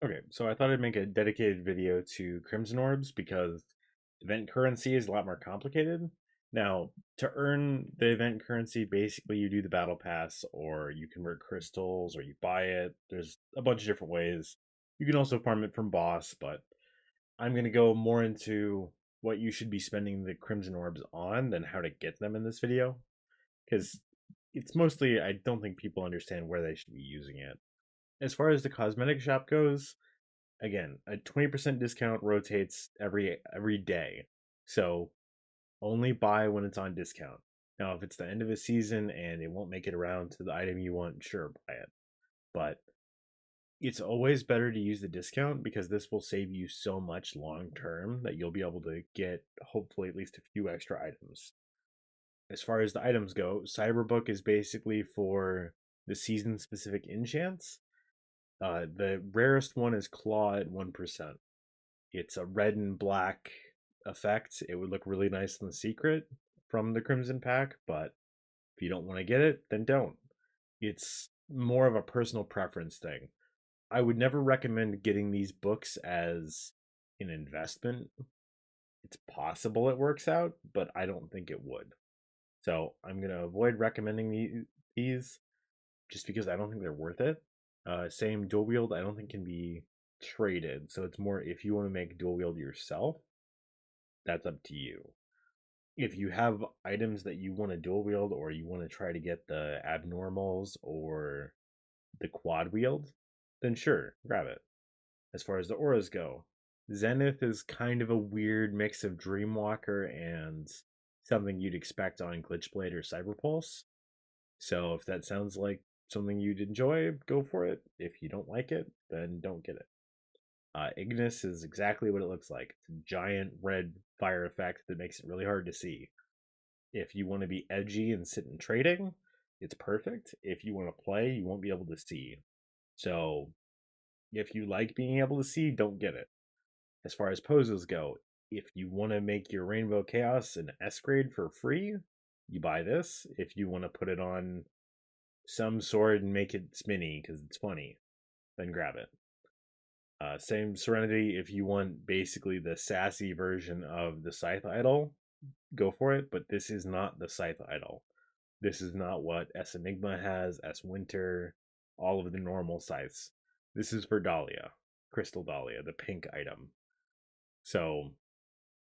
Okay, so I thought I'd make a dedicated video to Crimson Orbs because event currency is a lot more complicated. Now, to earn the event currency, basically you do the battle pass or you convert crystals or you buy it. There's a bunch of different ways. You can also farm it from boss, but I'm going to go more into what you should be spending the Crimson Orbs on than how to get them in this video because it's mostly I don't think people understand where they should be using it. As far as the cosmetic shop goes, again, a 20% discount rotates every day. So only buy when it's on discount. Now, if it's the end of a season and it won't make it around to the item you want, sure, buy it. But it's always better to use the discount because this will save you so much long term that you'll be able to get hopefully at least a few extra items. As far as the items go, Cyberbook is basically for the season specific enchants. The rarest one is Claw at 1%. It's a red and black effect. It would look really nice in the secret from the Crimson Pack, but if you don't want to get it, then don't. It's more of a personal preference thing. I would never recommend getting these books as an investment. It's possible it works out, but I don't think it would. So I'm going to avoid recommending these just because I don't think they're worth it. Same dual wield, I don't think can be traded. So it's more if you want to make dual wield yourself, that's up to you. If you have items that you want to dual wield or you want to try to get the abnormals or the quad wield, then sure, grab it. As far as the auras go, Zenith is kind of a weird mix of Dreamwalker and something you'd expect on Glitchblade or Cyberpulse. So if that sounds like something you'd enjoy, go for it. If you don't like it, then don't get it. Ignis is exactly what it looks like. It's a giant red fire effect that makes it really hard to see. If you want to be edgy and sit in trading, it's perfect. If you want to play, you won't be able to see. So if you like being able to see, don't get it. As far as poses go, if you want to make your Rainbow Chaos an S grade for free, you buy this. If you want to put it on some sword and make it spinny because it's funny, then grab it. Same Serenity, if you want basically the sassy version of the Scythe Idol, go for it, but this is not the Scythe Idol. This is not what S Enigma has, S Winter, all of the normal scythes. This is for Dahlia, Crystal Dahlia, the pink item. So,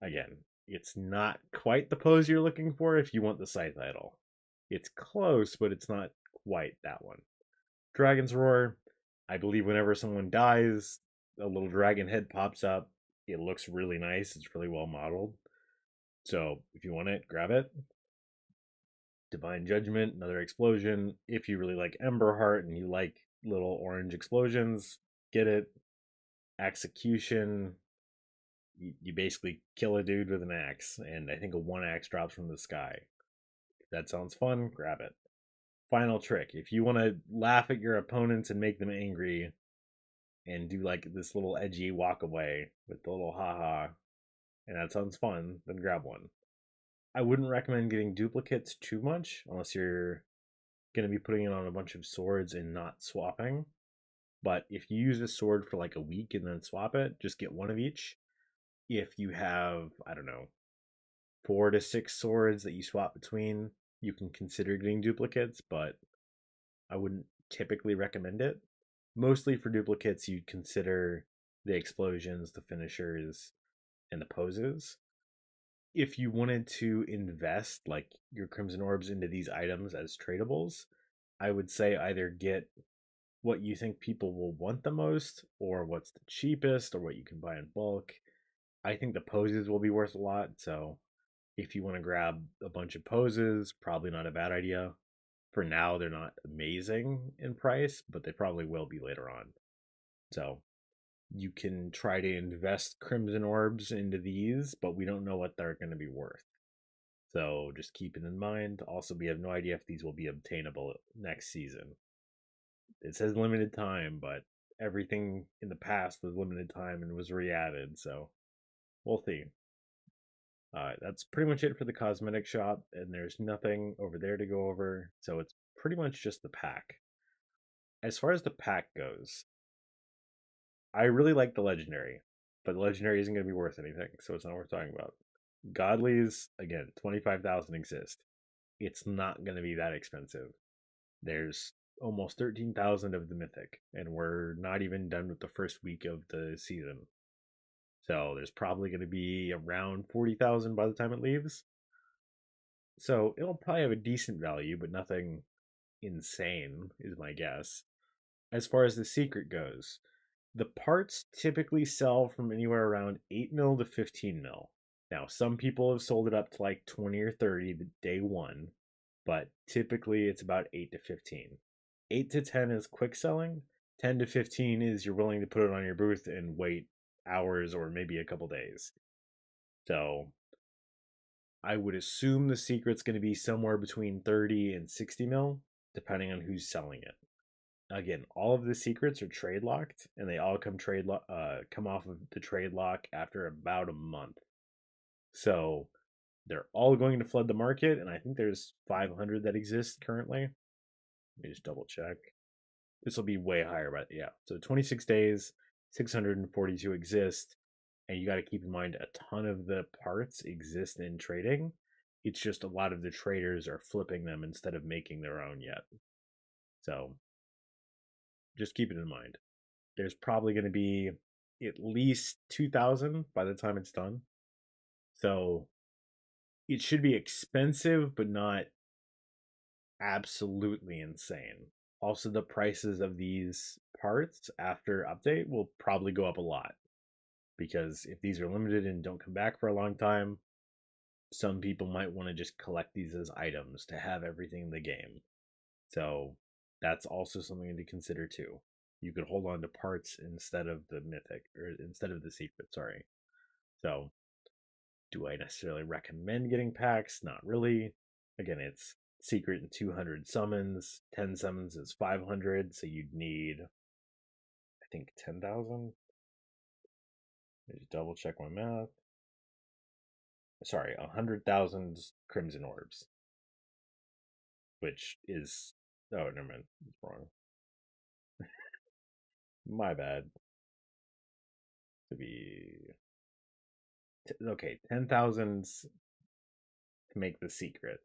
again, it's not quite the pose you're looking for if you want the Scythe Idol. It's close, but it's not quite that one. Dragon's Roar, I believe whenever someone dies, a little dragon head pops up. It looks really nice. It's really well modeled. So if you want it, grab it. Divine Judgment, another explosion. If you really like Emberheart and you like little orange explosions, get it. Execution, you basically kill a dude with an axe, and I think a one axe drops from the sky. If that sounds fun, grab it. Final trick. If you want to laugh at your opponents and make them angry, and do like this little edgy walk away with the little haha, and that sounds fun, then grab one. I wouldn't recommend getting duplicates too much unless you're going to be putting it on a bunch of swords and not swapping. But if you use a sword for like a week and then swap it, just get one of each. If you have, I don't know, 4 to 6 swords that you swap between, you can consider getting duplicates, but I wouldn't typically recommend it. Mostly for duplicates, you'd consider the explosions, the finishers, and the poses. If you wanted to invest like your Crimson Orbs into these items as tradables, I would say either get what you think people will want the most, or what's the cheapest, or what you can buy in bulk. I think the poses will be worth a lot, so if you want to grab a bunch of poses, probably not a bad idea. For now, they're not amazing in price, but they probably will be later on. So you can try to invest Crimson Orbs into these, but we don't know what they're going to be worth. So just keep it in mind. Also, we have no idea if these will be obtainable next season. It says limited time, but everything in the past was limited time and was re-added, so we'll see. That's pretty much it for the cosmetic shop, and there's nothing over there to go over, so it's pretty much just the pack. As far as the pack goes, I really like the legendary, but the legendary isn't going to be worth anything, so it's not worth talking about. Godlies, again, 25,000 exist. It's not going to be that expensive. There's almost 13,000 of the mythic, and we're not even done with the first week of the season. So there's probably going to be around 40,000 by the time it leaves. So it'll probably have a decent value, but nothing insane, is my guess. As far as the secret goes, the parts typically sell from anywhere around 8 mil to 15 mil. Now, some people have sold it up to like 20 or 30 the day one, but typically it's about 8 to 15. 8 to 10 is quick selling, 10 to 15 is you're willing to put it on your booth and wait hours or maybe a couple days. So I would assume the secret's going to be somewhere between 30 and 60 mil, depending on who's selling it. Again, all of the secrets are trade locked, and they all come off of the trade lock after about a month. So they're all going to flood the market, and I think there's 500 that exist currently. Let me just double check. This will be way higher, but yeah. So 26 days, 642 exist, and you got to keep in mind a ton of the parts exist in trading. It's just a lot of the traders are flipping them instead of making their own yet. So just keep it in mind. There's probably going to be at least 2,000 by the time it's done. So it should be expensive, but not absolutely insane. Also, the prices of these parts after update will probably go up a lot because if these are limited and don't come back for a long time, some people might want to just collect these as items to have everything in the game. So that's also something to consider too. You could hold on to parts instead of the mythic or instead of the secret, sorry. So do I necessarily recommend getting packs? Not really. Again, it's secret and 200 summons. 10 summons is 500, so you'd need, I think, 10,000. Let me just double check my math. Sorry, 100,000 crimson orbs, which is. Oh, never mind. It's wrong. My bad. To be. Okay, 10,000 to make the secret,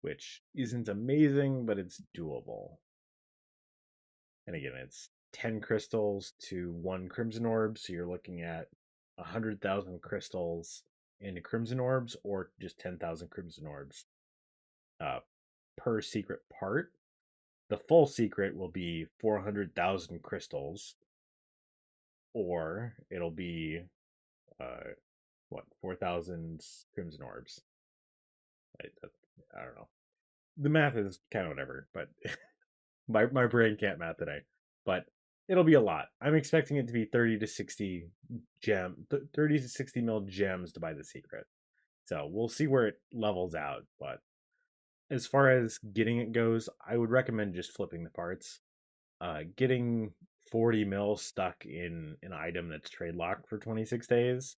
which isn't amazing, but it's doable. And again, it's 10 crystals to 1 crimson orb, so you're looking at 100,000 crystals into crimson orbs, or just 10,000 crimson orbs uh, per secret part. The full secret will be 400,000 crystals, or it'll be uh, 4,000 crimson orbs. I don't know. The math is kind of whatever, but my brain can't math today. But it'll be a lot. I'm expecting it to be 30 to 60 30 to 60 mil gems to buy the secret. So we'll see where it levels out. But as far as getting it goes, I would recommend just flipping the parts. Getting 40 mil stuck in an item that's trade locked for 26 days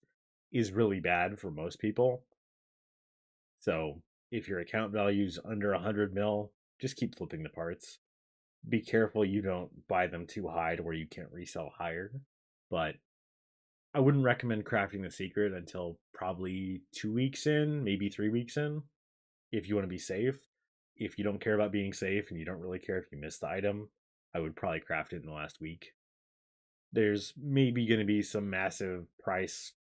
is really bad for most people. So if your account value is under 100 mil, just keep flipping the parts. Be careful you don't buy them too high to where you can't resell higher. But I wouldn't recommend crafting the secret until probably 2 weeks in, maybe 3 weeks in, if you want to be safe. If you don't care about being safe and you don't really care if you miss the item, I would probably craft it in the last week. There's maybe going to be some massive price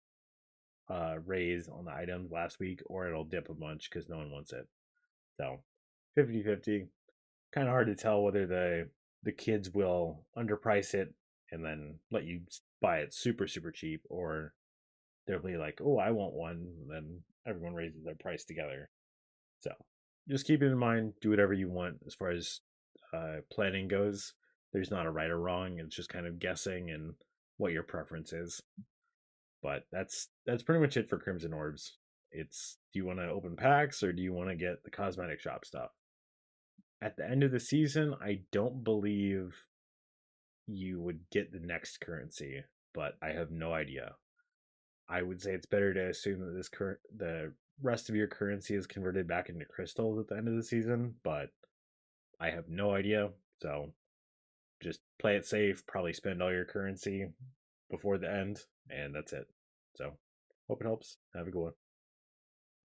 raise on the items last week, or it'll dip a bunch because no one wants it. So 50-50. Kind of hard to tell whether the kids will underprice it and then let you buy it super super cheap, or they'll be like, oh, I want one, and then everyone raises their price together. So just keep it in mind. Do whatever you want as far as planning goes. There's not a right or wrong. It's just kind of guessing and what your preference is. But that's pretty much it for Crimson Orbs. It's, do you want to open packs or do you want to get the cosmetic shop stuff? At the end of the season, I don't believe you would get the next currency, but I have no idea. I would say it's better to assume that the rest of your currency is converted back into crystals at the end of the season, but I have no idea. So just play it safe, probably spend all your currency before the end, and that's it. So, hope it helps. Have a good one.